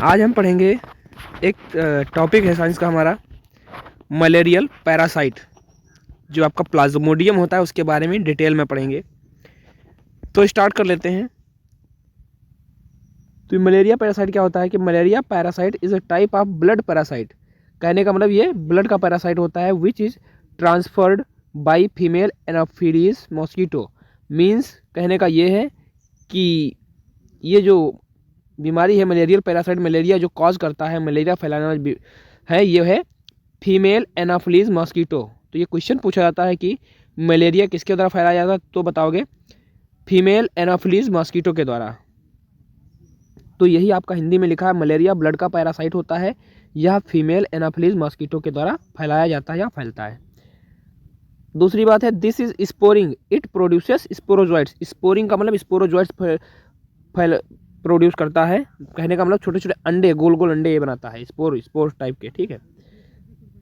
आज हम पढ़ेंगे एक टॉपिक है साइंस का हमारा, मलेरियल पैरासाइट। जो आपका प्लाज्मोडियम होता है उसके बारे में डिटेल में पढ़ेंगे। तो स्टार्ट कर लेते हैं। तो मलेरिया पैरासाइट क्या होता है कि malaria parasite is a type of blood parasite. कहने का मतलब ये ब्लड का पैरासाइट होता है which is transferred by female Anopheles mosquito. Means कहने का ये है कि ये जो बीमारी है मलेरियल पैरासाइट, मलेरिया जो कॉज करता है, मलेरिया फैलाना है, ये है फीमेल एनाफिलीज मॉस्किटो। तो ये क्वेश्चन पूछा जाता है कि मलेरिया किसके द्वारा फैलाया जाता है, तो बताओगे फीमेल एनाफिलीज मॉस्किटो के द्वारा। तो यही आपका हिंदी में लिखा है, मलेरिया ब्लड का पैरासाइट होता है, यह फीमेल एनाफिलीज मॉस्किटो के द्वारा फैलाया जाता है या फैलता है। दूसरी बात है this is sporing, it produces sporozoites. Sporing का मतलब स्पोरोजोइट्स प्रोड्यूस करता है। कहने का मतलब छोटे छोटे अंडे, गोल गोल अंडे ये बनाता है, स्पोर टाइप के। ठीक है,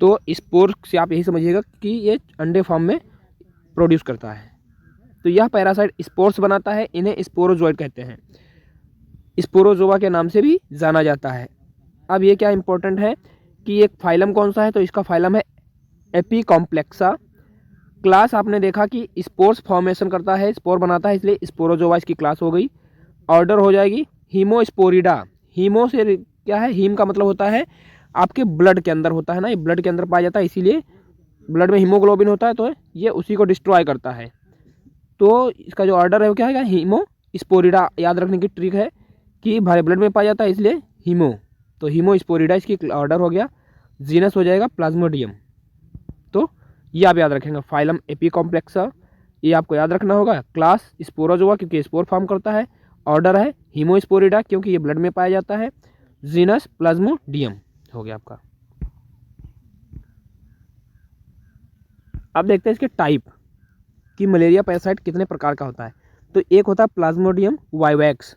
तो स्पोर से आप यही समझिएगा कि ये अंडे फॉर्म में प्रोड्यूस करता है। तो यह पैरासाइट स्पोर्स बनाता है, इन्हें स्पोरोजोइट कहते हैं। स्पोरोजोआ के नाम से भी जाना जाता है। अब ये क्या इंपॉर्टेंट है कि एक फाइलम कौन सा है, तो इसका फाइलम है एपीकॉम्प्लेक्सा। क्लास आपने देखा कि स्पोर्स फॉर्मेशन करता है, स्पोर बनाता है, इसलिए स्पोरोजोआ इसकी क्लास हो गई। ऑर्डर हो जाएगी हीमोस्पोरिडा। हीमो से क्या है, हीम का मतलब होता है आपके ब्लड के अंदर होता है ना, ये ब्लड के अंदर पाया जाता है, इसीलिए ब्लड में हीमोग्लोबिन होता है, तो ये उसी को डिस्ट्रॉय करता है। तो इसका जो ऑर्डर है वो क्या है, हीमोस्पोरिडा। याद रखने की ट्रिक है कि भाई ब्लड में पाया जाता है इसलिए हीमो, तो हीमोस्पोरिडा इसकी ऑर्डर हो गया। जीनस हो जाएगा प्लाज्मोडियम। तो ये आप याद रखेंगे, फाइलम एपीकॉम्प्लेक्सा, ये आपको याद रखना होगा। क्लास स्पोरोजोआ क्योंकि स्पोर फॉर्म करता है, ऑर्डर है हीमोस्पोरिडा क्योंकि ये ब्लड में पाया जाता है, जीनस प्लाज्मोडियम हो गया आपका। अब देखते हैं इसके टाइप कि मलेरिया पैरासाइट कितने प्रकार का होता है। तो एक होता है प्लाज्मोडियम वाइवैक्स।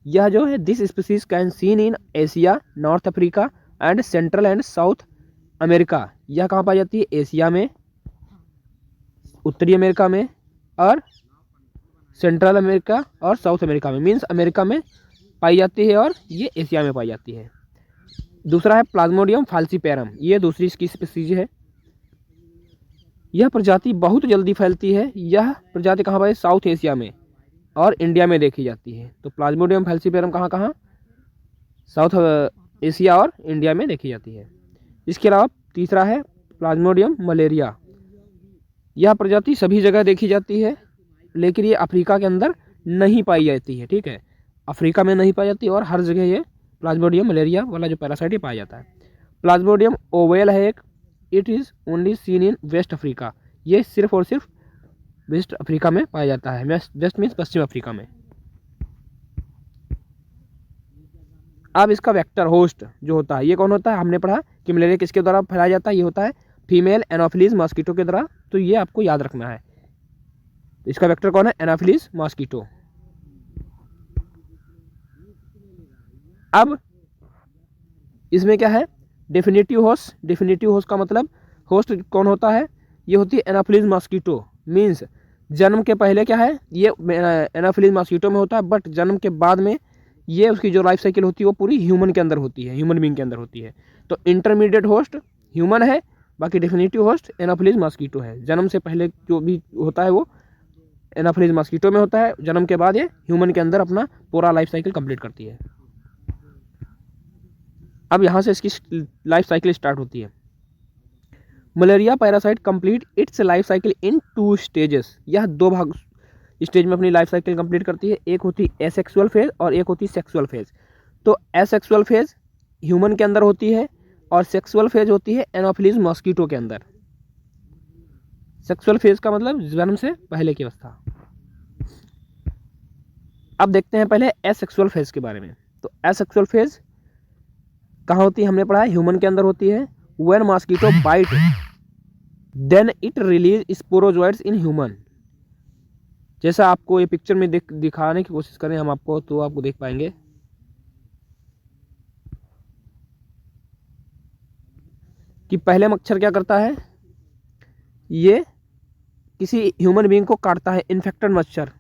यह जो है this species can seen in Asia, north Africa and central and south America. यह कहाँ पाई जाती है, एशिया में, उत्तरी अमेरिका में और सेंट्रल अमेरिका और साउथ अमेरिका में। मीन्स अमेरिका में पाई जाती है और ये एशिया में पाई जाती है। दूसरा है प्लाज्मोडियम फाल्सीपेरम, ये दूसरी इसकी स्पीसीज है। यह प्रजाति बहुत जल्दी फैलती है। यह प्रजाति कहाँ पर, साउथ एशिया में और इंडिया में देखी जाती है। तो प्लाज्मोडियम फाल्सीपेरम कहाँ कहाँ, साउथ एशिया और इंडिया में देखी जाती है। इसके अलावा तीसरा है प्लाज्मोडियम मलेरिया। यह प्रजाति सभी जगह देखी जाती है, लेकिन ये अफ्रीका के अंदर नहीं पाई जाती है। ठीक है, अफ्रीका में नहीं पाई जाती और हर जगह ये प्लाज्मोडियम मलेरिया वाला जो पैरासाइट पाया जाता है। प्लाज्मोडियम ओवेल है एक, it is only seen in West Africa. ये सिर्फ और सिर्फ वेस्ट अफ्रीका में पाया जाता है। वेस्ट मीन्स पश्चिम अफ्रीका में। अब इसका वेक्टर होस्ट जो होता है ये कौन होता है, हमने पढ़ा कि मलेरिया किसके द्वारा फैलाया जाता है, ये होता है फीमेल एनाफिलीज मॉस्किटो के द्वारा। तो ये आपको याद रखना है। तो इसका वेक्टर कौन है, एनाफिलीज मॉस्किटो। अब इसमें क्या है, डेफिनेटिव होस्ट। डेफिनेटिव होस्ट का मतलब होस्ट कौन होता है, ये होती है एनाफिलीज मॉस्किटो। मीन्स जन्म के पहले क्या है, ये एनाफिलीज मॉस्किटो में होता है, बट जन्म के बाद में ये उसकी जो लाइफ साइकिल होती है वो पूरी ह्यूमन के अंदर होती है, ह्यूमन बींग के अंदर होती है। तो इंटरमीडिएट होस्ट ह्यूमन है, बाकी डेफिनेटिव होस्ट एनाफिलीज मॉस्किटो है। जन्म से पहले जो भी होता है वो एनाफिलीज मॉस्किटो में होता है, जन्म के बाद ये ह्यूमन के अंदर अपना पूरा लाइफ साइकिल कंप्लीट करती है। अब यहाँ से इसकी लाइफ साइकिल स्टार्ट होती है। Malaria parasite complete it's life cycle in 2 stages. यह 2 भाग स्टेज में अपनी लाइफ साइकिल कंप्लीट करती है। एक होती है एसेक्सुअल फेज और एक होती है सेक्सुअल फेज। तो एसेक्सुअल फेज ह्यूमन के अंदर होती है और सेक्सुअल फेज होती है एनाफिलीज मॉस्किटो के अंदर। सेक्सुअल फेज का मतलब जन्म से पहले की अवस्था। अब देखते हैं पहले एसेक्सुअल फेज के बारे में। तो एसेक्सुअल फेज कहाँ होती है, हमने पढ़ा है ह्यूमन के अंदर होती है। When mosquito bite then it release sporozoites in human. जैसा आपको ये पिक्चर में दिखाने की कोशिश करें हम आपको, तो आपको देख पाएंगे कि पहले मच्छर क्या करता है, ये किसी ह्यूमन बीइंग को काटता है। इन्फेक्टेड मच्छर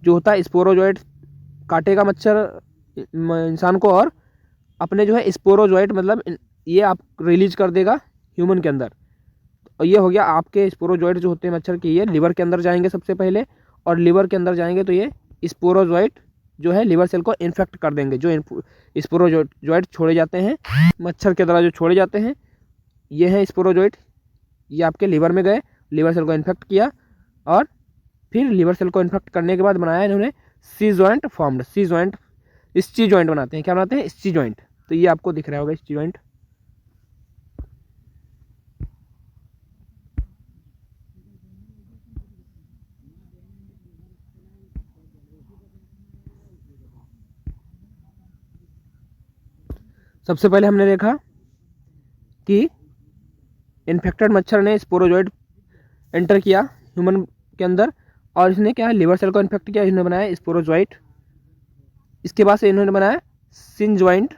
जो होता है स्पोरोजोइड काटेगा मच्छर इंसान को और अपने जो है स्पोरोजोइट मतलब ये आप रिलीज कर देगा ह्यूमन के अंदर। और ये हो गया आपके स्पोरोजोइट जो होते हैं मच्छर के, ये लिवर के अंदर जाएंगे सबसे पहले, और लिवर के अंदर जाएंगे तो ये स्पोरोजोइट जो है लिवर सेल को इन्फेक्ट कर देंगे। जो स्पोरोजोइट छोड़े जाते हैं मच्छर के द्वारा, जो छोड़े जाते हैं ये हैं स्पोरोजोइट, ये आपके लिवर में गए, लिवर सेल को इन्फेक्ट किया, और फिर लिवर सेल को इन्फेक्ट करने के बाद बनाया इन्होंने सी जॉइंट फॉर्म्ड। सी जॉइंट, स्ची जॉइंट बनाते हैं। क्या बनाते हैं? स्ची जॉइंट। तो ये आपको दिख रहा होगा स्ची जॉइंट। सबसे पहले हमने देखा कि इन्फेक्टेड मच्छर ने स्पोरोजोइट एंटर किया ह्यूमन के अंदर, और इसने क्या है लिवर सेल को इन्फेक्ट किया, इन्होंने बनाया स्पोरोजोइट। इसके बाद से इन्होंने बनाया सिन जॉइंट।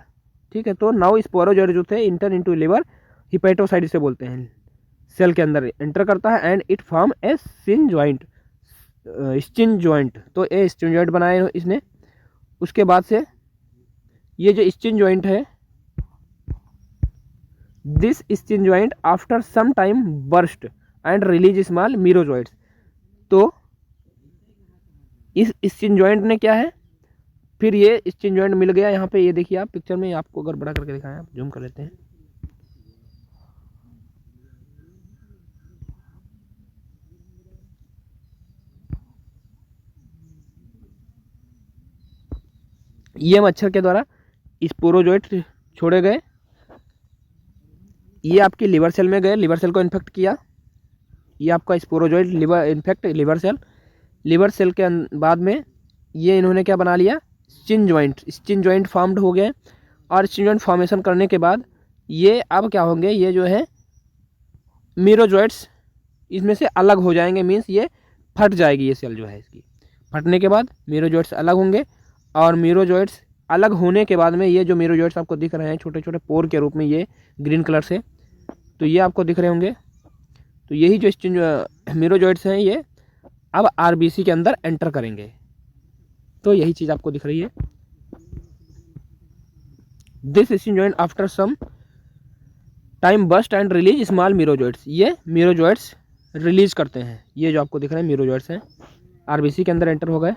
ठीक है, तो नाउ स्पोरोजोइट जो थे इंटर इनटू लिवर, हिपेटोसाइट इसे बोलते हैं, सेल के अंदर एंटर करता है and it form a schizont, schizont. तो ए स्चिन जॉइंट बनाया इसने। उसके बाद से ये जो स्चिन जॉइंट है, this schizont after some time burst and release small merozoites. तो इस स्चिन जॉइंट ने क्या है, फिर ये स्चिन जॉइंट मिल गया यहाँ पे, ये देखिए आप पिक्चर में, आपको अगर बड़ा करके दिखाएं, आप जूम कर लेते हैं। ये मच्छर के द्वारा स्पोरोजोइट छोड़े गए, ये आपकी लिवर सेल में गए, लिवर सेल को इन्फेक्ट किया। ये आपका sporozoite liver infect liver cell के बाद में ये इन्होंने क्या बना लिया, schizont. Schizont formed हो गए, और स्चिन जॉइंट फॉर्मेशन करने के बाद ये अब क्या होंगे, ये जो है मीरोजॉइट्स इसमें से अलग हो जाएंगे, मीन्स ये फट जाएगी ये सेल जो है इसकी। फटने के बाद मीरोजॉइट्स अलग होंगे, और मीरोजॉइट्स अलग होने के बाद में ये जो मीरोजॉइट्स आपको दिख रहे हैं छोटे छोटे पोर के रूप में, ये ग्रीन कलर से, तो ये आपको दिख रहे होंगे। तो यही जो मीरोजॉइट्स हैं ये अब आरबीसी के अंदर एंटर करेंगे। तो यही चीज़ आपको दिख रही है। This schizont after some time burst and release small merozoites. ये मीरोजॉइट्स रिलीज करते हैं, ये जो आपको दिख रहे हैं मीरोजॉइट्स हैं, आरबीसी के अंदर एंटर हो गए।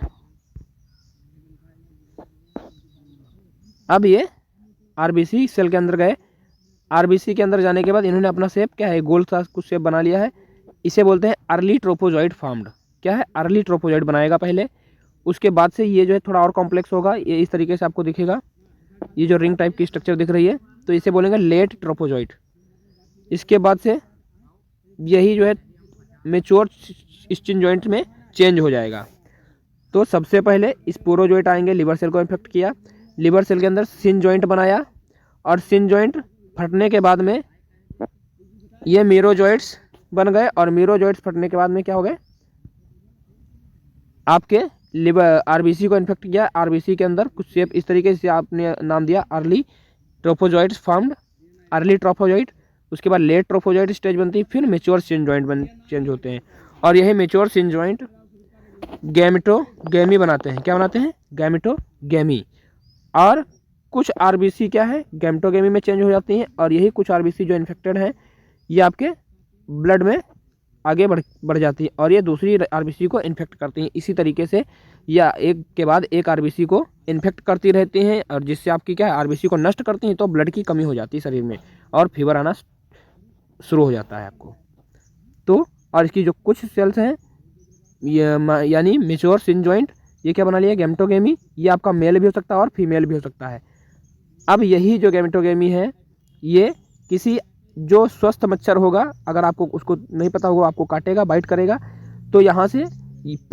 अब ये आरबीसी सेल के अंदर गए, आरबीसी के अंदर जाने के बाद इन्होंने अपना शेप क्या है, गोल सा कुछ शेप बना लिया है, इसे बोलते हैं अर्ली ट्रोपोजॉइट फॉर्म्ड। क्या है? अर्ली ट्रोपोजॉइट बनाएगा पहले, उसके बाद से ये जो है थोड़ा और कॉम्प्लेक्स होगा, ये इस तरीके से आपको दिखेगा, ये जो रिंग टाइप की स्ट्रक्चर दिख रही है, तो इसे बोलेंगे लेट ट्रोपोजॉइट। इसके बाद से यही जो है मेच्योर स्चिन जॉइंट में चेंज हो जाएगा। तो सबसे पहले स्पोरोजॉइट आएंगे, लिवर सेल को इन्फेक्ट किया, लिवर सेल के अंदर सिन जॉइंट बनाया, और सिन जॉइंट फटने के बाद में ये मीरोजॉइट्स बन गए, और मीरोजॉइट्स फटने के बाद में क्या हो गए, आपके लिवर आरबीसी को इन्फेक्ट किया, आरबीसी के अंदर कुछ शेप इस तरीके से आपने नाम दिया अर्ली ट्रोपोजॉइट्स फॉर्म्ड, अर्ली ट्रोपोजॉइट। उसके बाद लेट ट्रोपोजॉइट स्टेज बनती है, फिर मेच्योर सिन जॉइंट चेंज होते हैं, और यही मेच्योर सिन जॉइंट गैमेटोगेमी बनाते हैं। क्या बनाते हैं? गैमेटोगेमी। और कुछ आरबीसी क्या है, गैमेटोगेमी में चेंज हो जाती हैं, और यही कुछ आरबीसी जो इन्फेक्टेड हैं ये आपके ब्लड में आगे बढ़ जाती है, और ये दूसरी आरबीसी को इन्फेक्ट करती हैं। इसी तरीके से या एक के बाद एक आरबीसी को इन्फेक्ट करती रहती हैं, और जिससे आपकी क्या है आरबीसी को नष्ट करती हैं, तो ब्लड की कमी हो जाती है शरीर में, और फीवर आना शुरू हो जाता है आपको। तो और इसकी जो कुछ सेल्स हैं ये यानी मेच्योर सिन जॉइंट, ये क्या बना लिया, गैमेटोगेमी। ये आपका मेल भी हो सकता है और फीमेल भी हो सकता है। अब यही जो गैमेटोगेमी है ये किसी जो स्वस्थ मच्छर होगा, अगर आपको उसको नहीं पता होगा, आपको काटेगा, बाइट करेगा, तो यहाँ से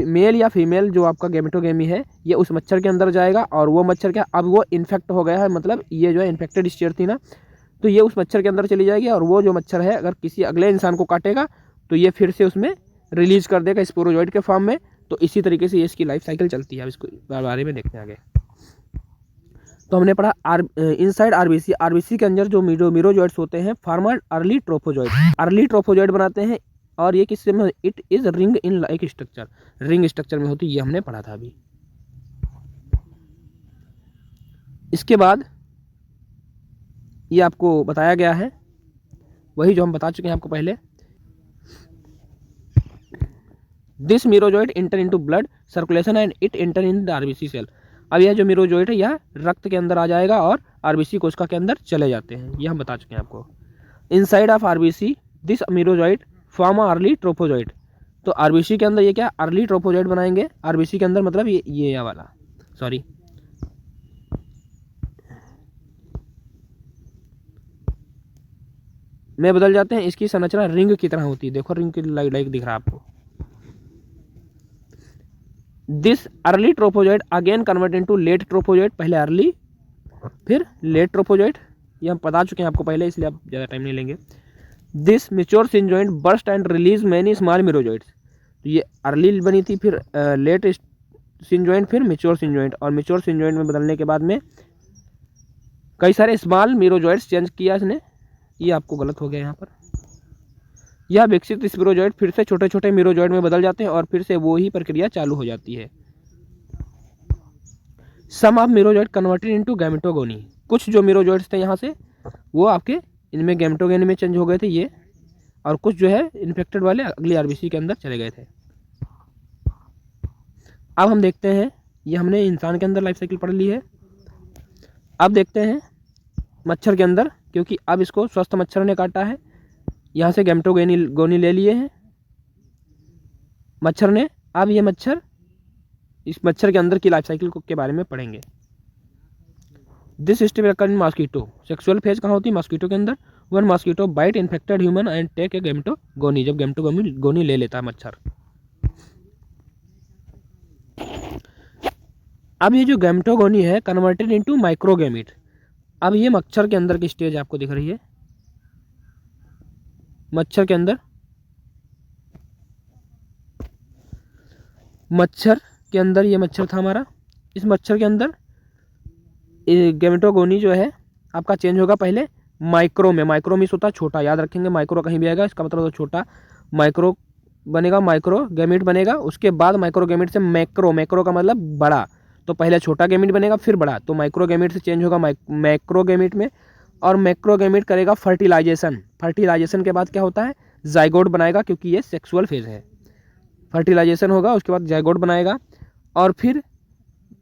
मेल या फीमेल जो आपका गैमेटोगेमी है ये उस मच्छर के अंदर जाएगा, और वो मच्छर क्या, अब वो इन्फेक्ट हो गया है, मतलब ये जो है इन्फेक्टेड स्टेज थी ना, तो ये उस मच्छर के अंदर चली जाएगी, और वो जो मच्छर है अगर किसी अगले इंसान को काटेगा तो ये फिर से उसमें रिलीज कर देगा स्पोरोजॉइट के फॉर्म में। तो इसी तरीके से ये इसकी लाइफ साइकिल चलती है। अब इसको बारे में देखते हैं आगे। तो हमने पढ़ा इनसाइड आरबीसी, आरबीसी के अंदर जो मीरोजॉइट्स होते हैं फॉर्म अर्ली ट्रोपोजॉइट, अर्ली ट्रोपोजॉइट बनाते हैं, और ये किससे में, it is ring in like structure, ring structure में होती है, ये हमने पढ़ा था अभी। इसके बाद ये आपको बताया गया है वही जो हम बता चुके हैं आपको पहले। This merozoite enter into blood circulation and it enter in the RBC cell. अब यह जो मीरोजोइड है यह रक्त के अंदर आ जाएगा और आरबीसी कोशिका के अंदर चले जाते हैं, ये हम बता चुके हैं आपको। Inside of RBC this merozoite form early trophozoite. तो आरबीसी के अंदर ये क्या अर्ली ट्रोपोजोइड बनाएंगे, आरबीसी के अंदर मतलब ये वाला सॉरी में बदल जाते हैं। इसकी संरचना रिंग की तरह होती है, देखो रिंग की लाइक दिख रहा है आपको। This early trophozoite again convert into late trophozoite, पहले अर्ली फिर लेट ट्रोपोजोइड, ये हम बता चुके हैं आपको पहले, इसलिए आप ज़्यादा टाइम नहीं लेंगे। This mature schizont burst and release many small merozoites. तो ये अर्ली बनी थी, फिर लेट सिंजोइड, फिर मेच्योर सिंजोइड, और मेच्योर सिंजोइड में बदलने के बाद में कई सारे स्मॉल मीरोजोइड्स चेंज किया इसने, ये आपको गलत हो गया यहाँ पर। यह विकसित स्पिरोजॉइड फिर से छोटे छोटे मीरोजॉइड में बदल जाते हैं और फिर से वो ही प्रक्रिया चालू हो जाती है। सम ऑफ मीरोजॉइड कन्वर्टेड इनटू गैमेटोगोनी। कुछ जो मीरोजॉइड्स थे यहाँ से वो आपके इनमें गैमेटोगोनी में चेंज हो गए थे ये, और कुछ जो है इन्फेक्टेड वाले अगली आरबीसी के अंदर चले गए थे। अब हम देखते हैं, ये हमने इंसान के अंदर लाइफ साइकिल पढ़ ली है। अब देखते हैं मच्छर के अंदर, क्योंकि अब इसको स्वस्थ मच्छर ने काटा है, यहाँ से गैमेटोगोनी ले लिए हैं मच्छर ने। अब ये मच्छर, इस मच्छर के अंदर की लाइफ साइकिल के बारे में पढ़ेंगे। This step occur in mosquito. Sexual phase कहाँ होती है? मॉस्किटो के अंदर। One mosquito bite infected human and take a gametogony, जब गैमेटोगोनी ले लेता है मच्छर। अब ये जो गैमेटोगोनी है कन्वर्टेड इनटू माइक्रोगैमिट। अब ये मच्छर के अंदर की स्टेज आपको दिख रही है, मच्छर के अंदर ये मच्छर था हमारा। इस मच्छर के अंदर गैमेटोगोनी जो है आपका चेंज होगा पहले माइक्रो में। माइक्रो मीन्स होता है छोटा, याद रखेंगे, माइक्रो कहीं भी आएगा इसका मतलब तो छोटा। माइक्रो बनेगा, माइक्रो गैमेट बनेगा, उसके बाद माइक्रो गैमेट से मैक्रो, मैक्रो का मतलब बड़ा। तो पहले छोटा गैमेट बनेगा फिर बड़ा, तो माइक्रो गैमेट से चेंज होगा मैक्रो गैमेट में। और मैक्रो गैमेट करेगा फर्टिलाइजेशन। फर्टिलाइजेशन के बाद क्या होता है? जाइगोट बनाएगा, क्योंकि ये सेक्सुअल फेज है। फर्टिलाइजेशन होगा, उसके बाद जाइगोट बनाएगा, और फिर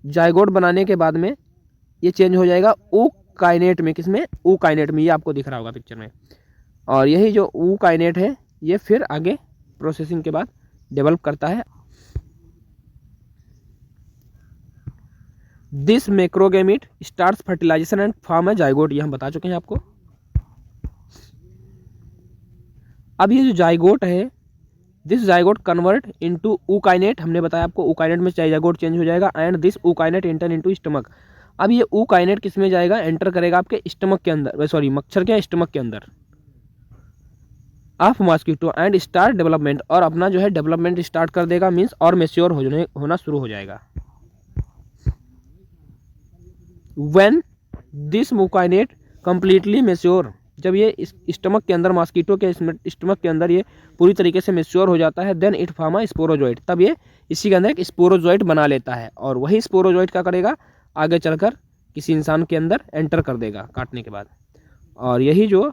जाइगोट बनाने के बाद में ये चेंज हो जाएगा ऊकाइनेट में। किसमें? ऊकाइनेट में, ये आपको दिख रहा होगा पिक्चर में। और यही जो ऊकाइनेट है ये फिर आगे प्रोसेसिंग के बाद डेवलप करता है। This macrogamete starts fertilisation and form a zygote, ये हम बता चुके हैं आपको। अब ये जो जाइगोट है, this zygote convert into ookinete, हमने बताया आपको ऊकाइनेट में जाइगोट चेंज हो जाएगा। And this ookinete enter into stomach. अब ये ऊकाइनेट किस में जाएगा? एंटर करेगा आपके स्टमक के अंदर, सॉरी मच्छर के स्टमक के अंदर of mosquito and start development, और अपना जो है डेवलपमेंट स्टार्ट कर देगा, मीन्स और मेच्योर होना शुरू हो जाएगा। When this mucinate completely mature, जब ये स्टमक के अंदर, मॉस्किटो के स्टमक के अंदर ये पूरी तरीके से मेच्योर हो जाता है, then it form a sporozoite, तब ये इसी के अंदर एक स्पोरोजोइड बना लेता है। और वही स्पोरोजोइड क्या करेगा? आगे चलकर किसी इंसान के अंदर एंटर कर देगा काटने के बाद। और यही जो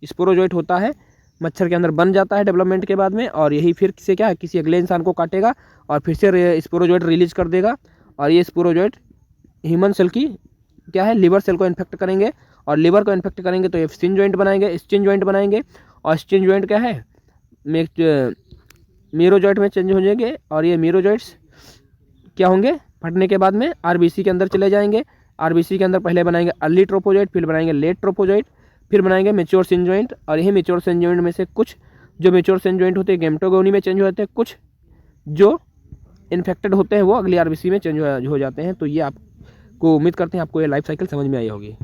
स्पोरोजोइड होता है मच्छर के अंदर बन जाता है डेवलपमेंट के बाद में, और यही फिर से क्या है, किसी अगले इंसान को काटेगा और फिर से स्पोरोजोइड रिलीज कर देगा। और ये स्पोरोजोइड ह्यूमन सेल की क्या है, लिवर सेल को इन्फेक्ट करेंगे, और लिवर को इन्फेक्ट करेंगे तो ये स्किन जॉइंट बनाएंगे, स्किन जॉइंट बनाएंगे, और स्किन जॉइंट क्या है, मीरोजॉइट में चेंज हो जाएंगे। और ये मीरोजॉइट्स क्या होंगे? फटने के बाद में आरबीसी के अंदर चले जाएंगे। आरबीसी के अंदर पहले बनाएंगे अर्ली ट्रोपोजॉइट, फिर बनाएंगे लेट ट्रोपोजॉइट, फिर बनाएंगे मेच्योर सिंजॉइंट। और यही मेच्योर सिंजॉइंट में से कुछ जो मेच्योर सिंजॉइंट होते हैं गैमेटोगोनी में चेंज हो जाते हैं, कुछ जो इन्फेक्टेड होते हैं वो अगली आरबीसी में चेंज हो जाते हैं। तो ये आपको उम्मीद करते हैं आपको ये लाइफ साइकिल समझ में आई होगी।